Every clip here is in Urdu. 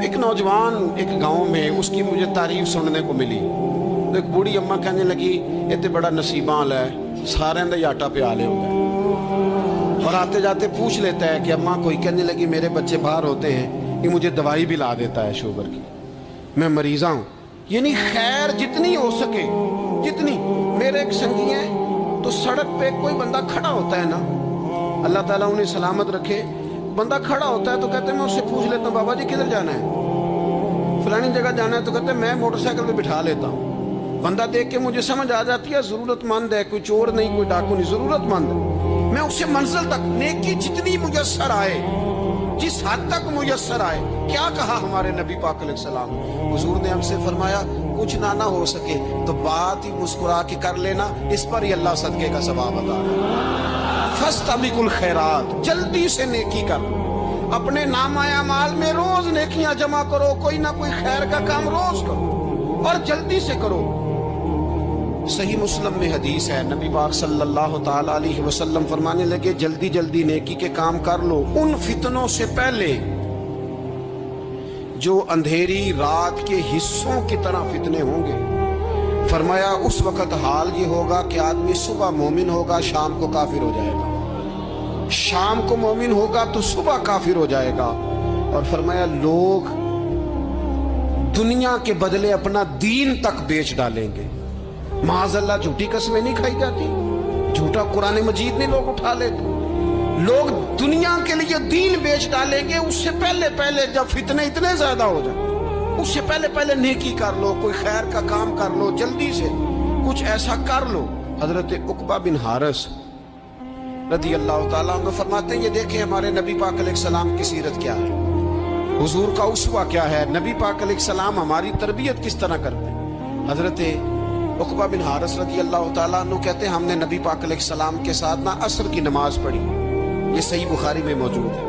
ایک نوجوان ایک گاؤں میں اس کی مجھے تعریف سننے کو ملی. تو ایک بوڑھی اماں کہنے لگی یہ بڑا نصیباں والا ہے, سارے دا آٹا پیا لے ہوگا. اور آتے جاتے پوچھ لیتا ہے کہ اماں کوئی, کہنے لگی میرے بچے باہر ہوتے ہیں, یہ مجھے دوائی بھی لا دیتا ہے شوگر کی, میں مریضہ ہوں. یعنی خیر جتنی ہو سکے جتنی. میرے ایک سنگی ہیں تو سڑک پہ کوئی بندہ کھڑا ہوتا ہے نا, اللہ تعالیٰ انہیں سلامت رکھے, بندہ کھڑا ہوتا ہے تو کہتے ہیں میں اس سے پوچھ لیتا ہوں بابا جی کدھر جانا ہے, فلانی جگہ جانا ہے, تو کہتے ہیں میں موٹر سائیکل پہ بٹھا لیتا ہوں. بندہ دیکھ کے مجھے سمجھ آ جاتی ہے ضرورت مند ہے, کوئی چور نہیں کوئی ڈاکو نہیں, ضرورت مند ہے. میں اسے منزل تک نیکی جتنی میسر آئے, جس حد تک میسر آئے. کیا کہا ہمارے نبی پاک علیہ السلام, حضور نے ہم سے فرمایا کچھ نہ ہو سکے تو بات ہی مسکرا کے کر لینا, اس پر ہی اللہ صدقے کا ثواب عطا کرے. فاستبقوا الخیرات, جلدی سے نیکی کر. اپنے نامہ اعمال میں روز نیکیاں جمع کرو, کوئی نہ کوئی خیر کا کام روز کرو اور جلدی سے کرو. صحیح مسلم میں حدیث ہے, نبی پاک صلی اللہ تعالی علیہ وسلم فرمانے لگے جلدی جلدی نیکی کے کام کر لو ان فتنوں سے پہلے جو اندھیری رات کے حصوں کی طرح فتنے ہوں گے. فرمایا اس وقت حال یہ ہوگا کہ آدمی صبح مومن ہوگا شام کو کافر ہو جائے گا, شام کو مومن ہوگا تو صبح کافر ہو جائے گا. اور فرمایا لوگ دنیا کے بدلے اپنا دین تک بیچ ڈالیں گے. معاذ اللہ جھوٹی قسمیں نہیں کھائی جاتی, جھوٹا قرآن مجید نہیں لوگ اٹھا لیتے. لوگ دنیا کے لیے دین بیچ ڈالیں گے. اس سے پہلے جب فتنے اتنے زیادہ ہو جائیں, اس سے پہلے نیکی کر لو, کوئی خیر کا کام کر لو, جلدی سے کچھ ایسا کر لو. حضرت عقبہ بن حارث رضی اللہ تعالیٰ عنہ فرماتے ہیں یہ دیکھیں ہمارے نبی پاک علیہ السلام کی سیرت کیا ہے, حضور کا اسوہ کیا ہے, نبی پاک علیہ السلام ہماری تربیت کس طرح کرتے ہیں. حضرت عقبہ بن حارث رضی اللہ تعالیٰ عنہ کہتے ہیں ہم نے نبی پاک علیہ السلام کے ساتھ نہ عصر کی نماز پڑھی, یہ صحیح بخاری میں موجود ہے.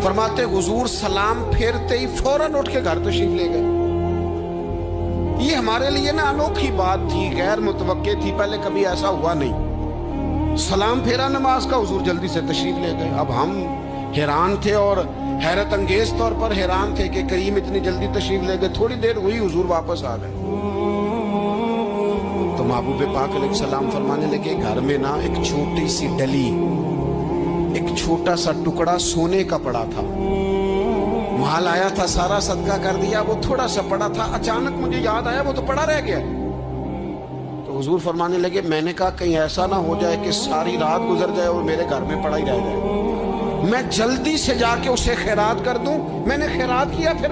فرماتے حضور سلام پھیرتے ہی فوراً اٹھ کے گھر تشریف لے گئے. یہ ہمارے لیے نا انوکھی بات تھی, غیر متوقع تھی, پہلے کبھی ایسا ہوا نہیں. سلام پھیرا نماز کا, حضور جلدی سے تشریف لے گئے. اب ہم حیران تھے اور حیرت انگیز طور پر حیران تھے کہ کریم اتنی جلدی تشریف لے گئے. تھوڑی دیر ہوئی حضور واپس آ گئے تو محبوب پاک علیہ السلام فرمانے لگے گھر میں نا ایک چھوٹی سی ڈلی, ایک چھوٹا سا ٹکڑا سونے کا پڑا تھا, مال آیا تھا سارا صدقہ کر دیا, وہ تھوڑا سا پڑا تھا, اچانک مجھے یاد آیا وہ تو پڑا رہ گیا. تو حضور فرمانے لگے میں نے کہا کہیں ایسا نہ ہو جائے کہ ساری رات گزر جائے اور میرے گھر میں پڑا ہی رہ جائے, میں جلدی سے جا کے اسے خیرات کر دوں. میں نے خیرات کیا, پھر